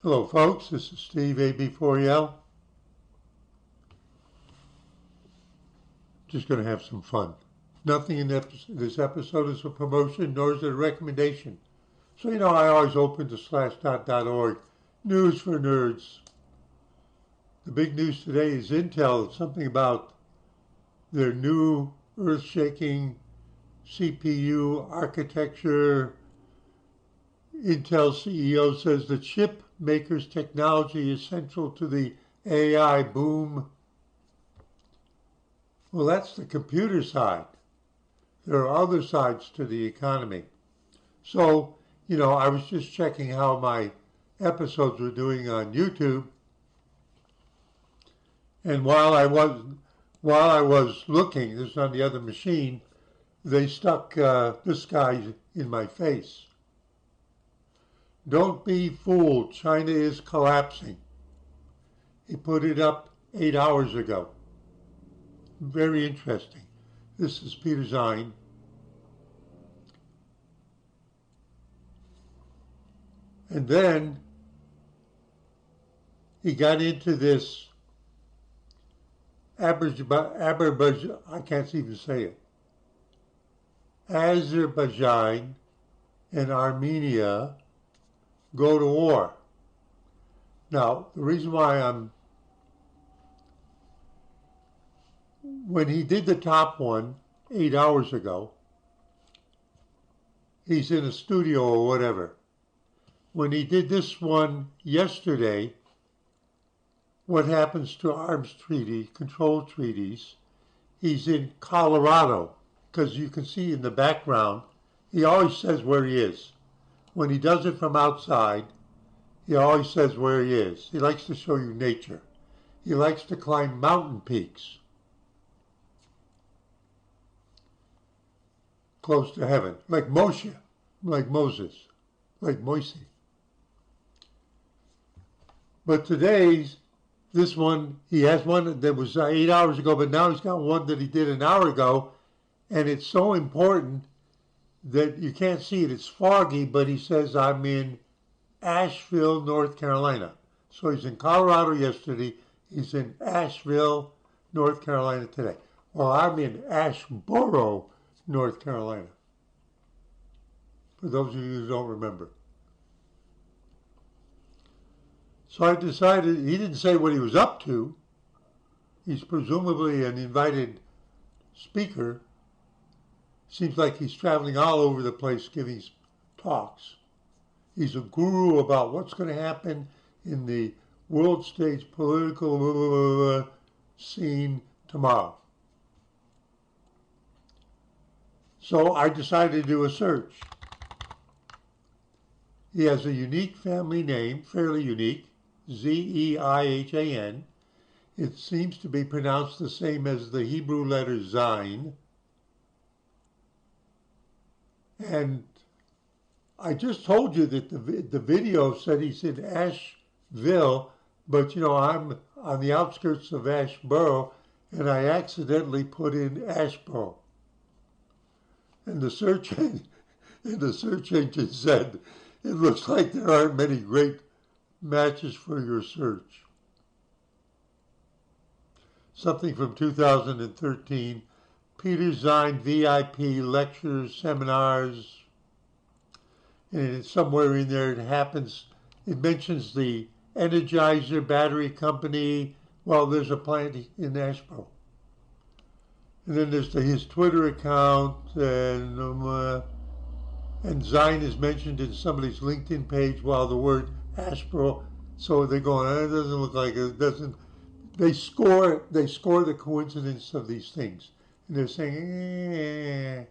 Hello folks, this is Steve AB4EL. Just going to have some fun. Nothing in this episode is a promotion, nor is it a recommendation. So I always open to slashdot.org, news for nerds. The big news today is Intel, something about their new earth-shaking CPU architecture. Intel CEO says the chip maker's technology is central to the AI boom. Well, that's the computer side. There are other sides to the economy. So, I was just checking how my episodes were doing on YouTube. And while I was looking, this is on the other machine, they stuck this guy in my face. Don't be fooled, China is collapsing. He put it up 8 hours ago. Very interesting. This is Peter Zine. And then he got into this Azerbaijan, I can't even say it. Azerbaijan and Armenia go to war. Now, the reason why when he did the top one 8 hours ago, he's in a studio or whatever. When he did this one yesterday, what happens to arms treaty, control treaties, he's in Colorado, because you can see in the background, he always says where he is. When he does it from outside, he always says where he is. He likes to show you nature. He likes to climb mountain peaks close to heaven, like Moshe, like Moses, like Moise. But today's, this one, he has one that was 8 hours ago, but now he's got one that he did an hour ago, and it's so important that you can't see it. It's foggy, but he says, I'm in Asheville, North Carolina. So he's in Colorado yesterday. He's in Asheville, North Carolina today. Well, I'm in Asheboro, North Carolina. For those of you who don't remember. So I decided, he didn't say what he was up to. He's presumably an invited speaker. Seems like he's traveling all over the place giving talks. He's a guru about what's going to happen in the world stage political scene tomorrow. So I decided to do a search. He has a unique family name, fairly unique, Z-E-I-H-A-N. It seems to be pronounced the same as the Hebrew letter Zayin. And I just told you that the video said he's in Asheville, but I'm on the outskirts of Asheboro, and I accidentally put in Asheboro. And the search engine said, it looks like there aren't many great matches for your search. Something from 2013. Peter Zine VIP lectures, seminars, and it's somewhere in there it mentions the Energizer battery company. Well, there's a plant in Asheville. And then there's his Twitter account, and Zine is mentioned in somebody's LinkedIn page while the word Asheville, so they're going, it doesn't look like it, doesn't. They score the coincidence of these things. And they're saying, eh.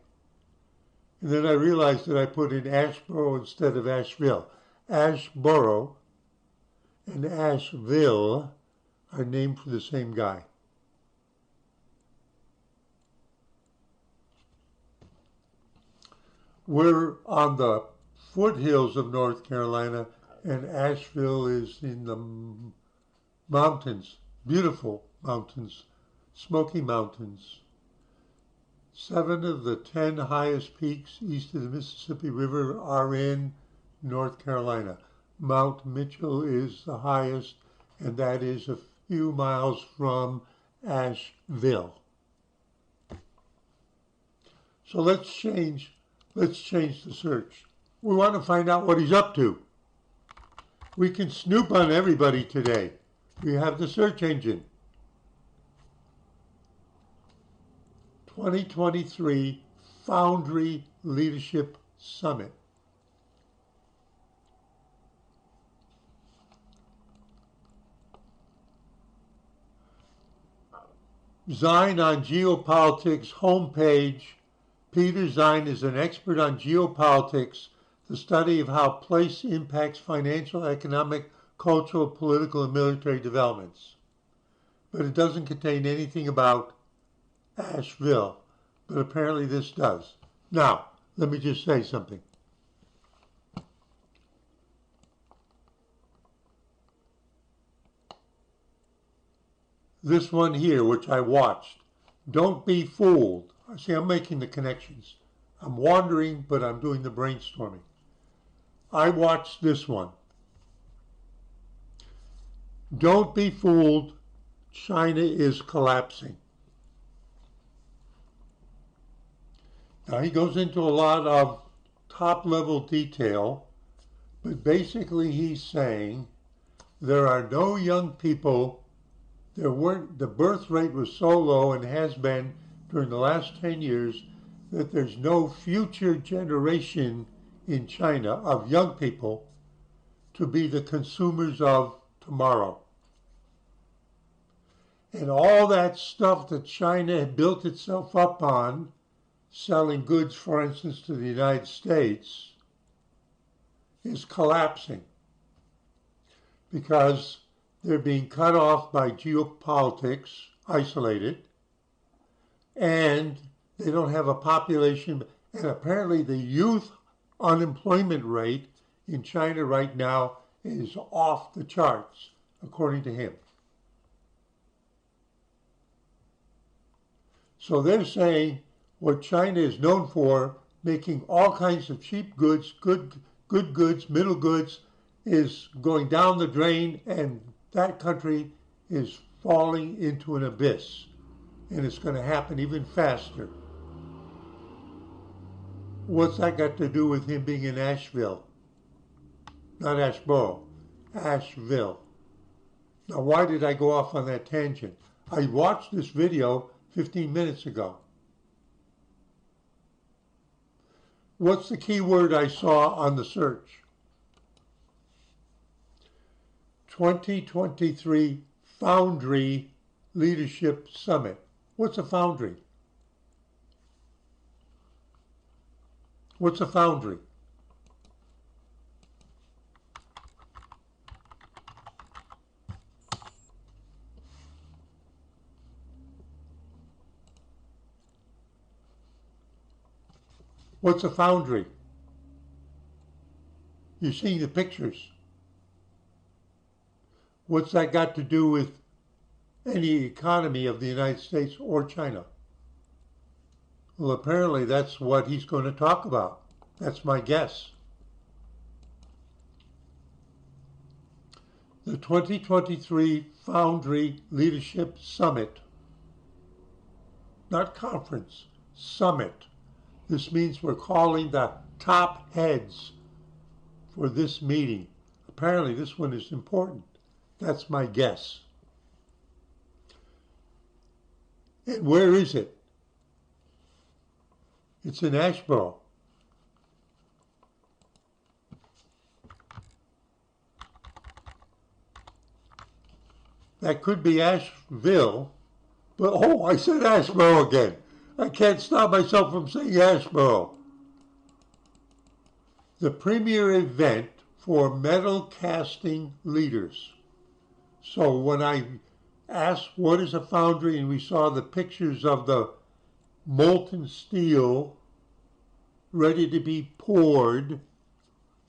And then I realized that I put in Asheboro instead of Asheville. Asheboro and Asheville are named for the same guy. We're on the foothills of North Carolina, and Asheville is in the mountains, beautiful mountains, Smoky Mountains. 7 of the 10 highest peaks east of the Mississippi River are in North Carolina. Mount Mitchell is the highest, and that is a few miles from Asheville. So let's change the search. We want to find out what he's up to. We can snoop on everybody today. We have the search engine. 2023 Foundry Leadership Summit. Zine on Geopolitics homepage. Peter Zine is an expert on geopolitics, the study of how place impacts financial, economic, cultural, political, and military developments. But it doesn't contain anything about Asheville, but apparently this does. Now, let me just say something. This one here, which I watched, don't be fooled. See, I'm making the connections. I'm wandering, but I'm doing the brainstorming. I watched this one. Don't be fooled. China is collapsing. Now, he goes into a lot of top-level detail, but basically he's saying there are no young people. The birth rate was so low and has been during the last 10 years that there's no future generation in China of young people to be the consumers of tomorrow. And all that stuff that China had built itself up on, selling goods, for instance, to the United States, is collapsing because they're being cut off by geopolitics, isolated, and they don't have a population. And apparently the youth unemployment rate in China right now is off the charts, according to him. So they're saying what China is known for, making all kinds of cheap goods, good goods, middle goods, is going down the drain, and that country is falling into an abyss. And it's going to happen even faster. What's that got to do with him being in Asheville? Not Asheboro, Asheville. Now, why did I go off on that tangent? I watched this video 15 minutes ago. What's the key word I saw on the search? 2023 Foundry Leadership Summit. What's a foundry? What's a foundry? What's a foundry? You're seeing the pictures. What's that got to do with any economy of the United States or China? Well, apparently that's what he's going to talk about. That's my guess. The 2023 Foundry Leadership Summit, not conference, summit. This means we're calling the top heads for this meeting. Apparently this one is important. That's my guess. And where is it? It's in Asheville. That could be Asheville, but oh, I said Asheville again. I can't stop myself from saying Asheville. The premier event for metal casting leaders. So when I asked what is a foundry and we saw the pictures of the molten steel ready to be poured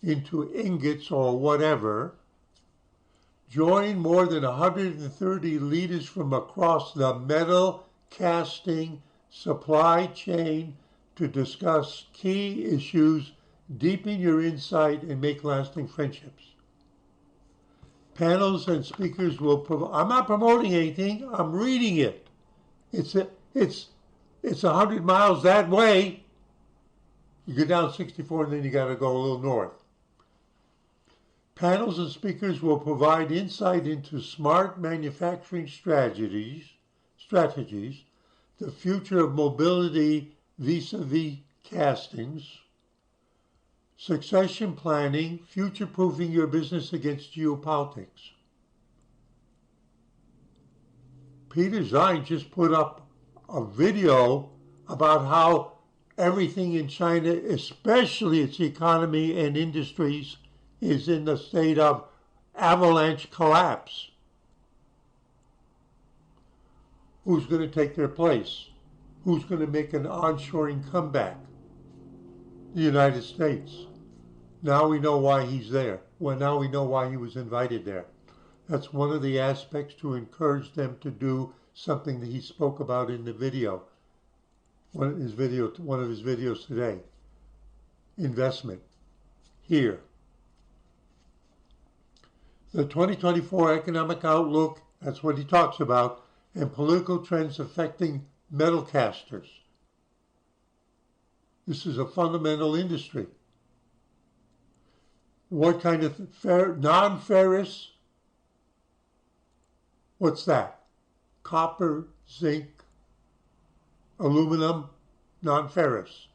into ingots or whatever, join more than 130 leaders from across the metal casting supply chain to discuss key issues, deepen your insight, and make lasting friendships. Panels and speakers will provide. I'm not promoting anything. I'm reading it. It's 100 miles that way. You go down 64 and then you got to go a little north. Panels and speakers will provide insight into smart manufacturing strategies, the future of mobility vis-a-vis castings, succession planning, future-proofing your business against geopolitics. Peter Zine just put up a video about how everything in China, especially its economy and industries, is in the state of avalanche collapse. Who's going to take their place? Who's going to make an onshoring comeback? The United States. Now we know why he's there. Well, now we know why he was invited there. That's one of the aspects to encourage them to do something that he spoke about in the video. One of his videos today. Investment. Here. The 2024 economic outlook, that's what he talks about, and political trends affecting metal casters. This is a fundamental industry. What kind of non-ferrous? What's that? Copper, zinc, aluminum, non-ferrous.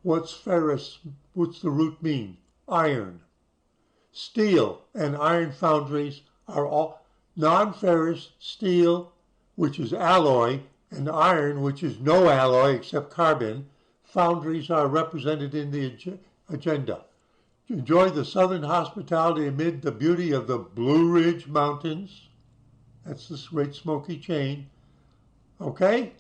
What's ferrous? What's the root mean? Iron. Steel and iron foundries are all non-ferrous. Steel, which is alloy, and iron, which is no alloy except carbon. Foundries are represented in the agenda. Enjoy the southern hospitality amid the beauty of the Blue Ridge Mountains. That's this Great Smoky Chain. Okay?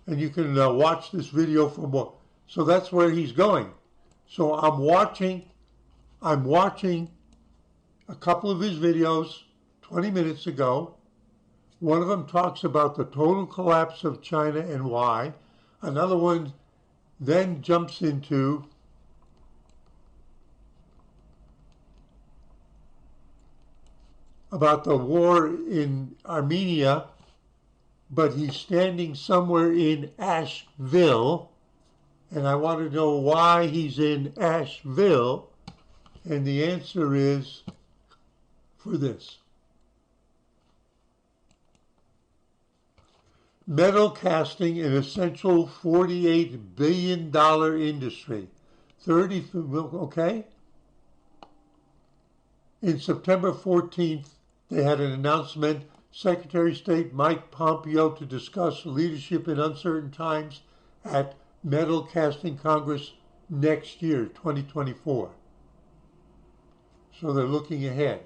And you can watch this video from what. So that's where he's going. So I'm watching a couple of his videos 20 minutes ago. One of them talks about the total collapse of China and why. Another one then jumps into about the war in Armenia, but he's standing somewhere in Asheville, and I want to know why he's in Asheville, and the answer is for this. Metal casting, an essential $48 billion industry. Okay? In September 14th, they had an announcement, Secretary of State Mike Pompeo to discuss leadership in uncertain times at Metal Casting Congress next year, 2024. So they're looking ahead.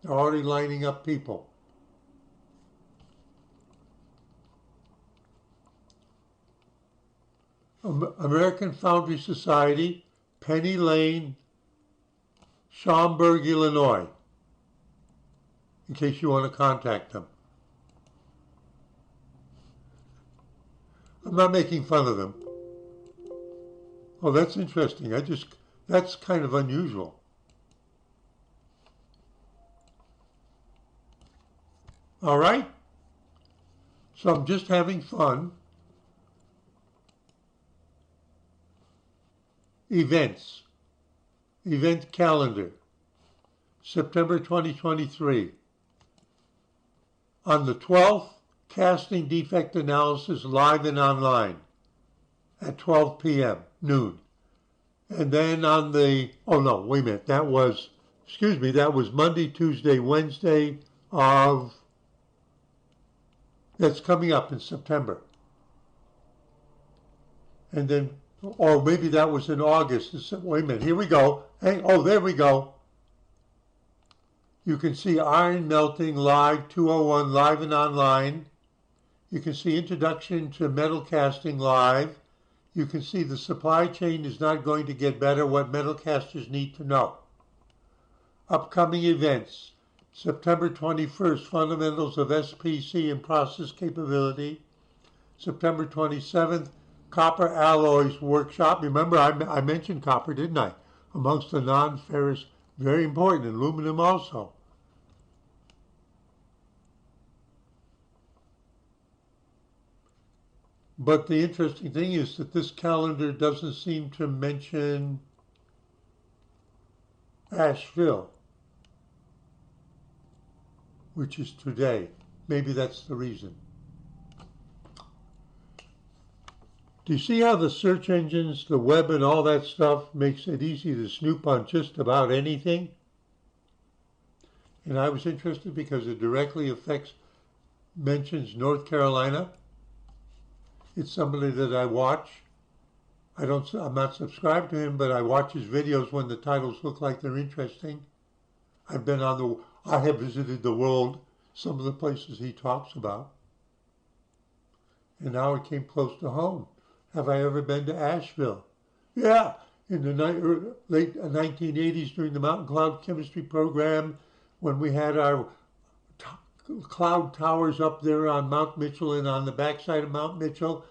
They're already lining up people. American Foundry Society, Penny Lane, Schaumburg, Illinois, in case you want to contact them. I'm not making fun of them. Oh, that's interesting. That's kind of unusual. All right? So I'm just having fun. Events. Event calendar. September 2023. On the 12th, casting defect analysis live and online at 12 p.m., noon. And then on the, oh no, wait a minute, that was Monday, Tuesday, Wednesday of, that's coming up in September. And then, or maybe that was in August. Wait a minute, here we go. Hey, oh, there we go. You can see iron melting live, 201 live and online. You can see introduction to metal casting live. You can see the supply chain is not going to get better, what metal casters need to know. Upcoming events. September 21st, Fundamentals of SPC and Process Capability. September 27th, Copper Alloys Workshop. Remember, I mentioned copper, didn't I? Amongst the non-ferrous Very important. Aluminum also. But the interesting thing is that this calendar doesn't seem to mention Asheville, which is today. Maybe that's the reason. Do you see how the search engines, the web and all that stuff makes it easy to snoop on just about anything? And I was interested because it directly mentions North Carolina. It's somebody that I watch. I'm not subscribed to him, but I watch his videos when the titles look like they're interesting. I have visited the world, some of the places he talks about. And now it came close to home. Have I ever been to Asheville? Yeah, in the late 1980s during the Mountain Cloud Chemistry program, when we had our cloud towers up there on Mount Mitchell and on the backside of Mount Mitchell,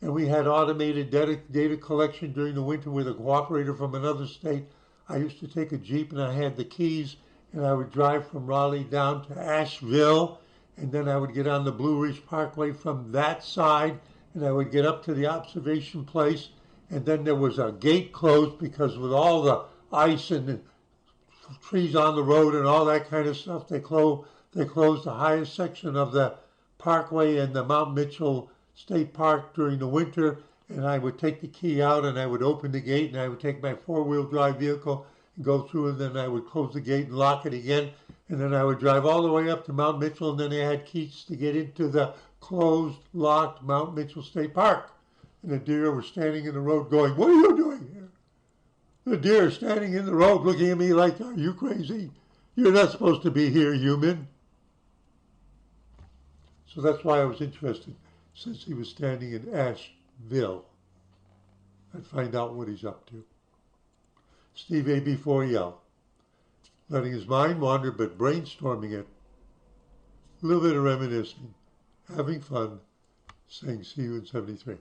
and we had automated data collection during the winter with a cooperator from another state. I used to take a Jeep and I had the keys, and I would drive from Raleigh down to Asheville, and then I would get on the Blue Ridge Parkway from that side, and I would get up to the observation place, and then there was a gate closed because with all the ice and the trees on the road and all that kind of stuff, they closed the highest section of the parkway and the Mount Mitchell State Park during the winter, and I would take the key out and I would open the gate and I would take my four-wheel drive vehicle and go through, and then I would close the gate and lock it again, and then I would drive all the way up to Mount Mitchell, and then I had keys to get into the closed, locked Mount Mitchell State Park. And the deer were standing in the road going, "What are you doing here?" The deer standing in the road looking at me like, "Are you crazy? You're not supposed to be here, human." So that's why I was interested, since he was standing in Asheville. I'd find out what he's up to. Steve AB4EL, letting his mind wander but brainstorming it. A little bit of reminiscing, having fun, saying see you in 73.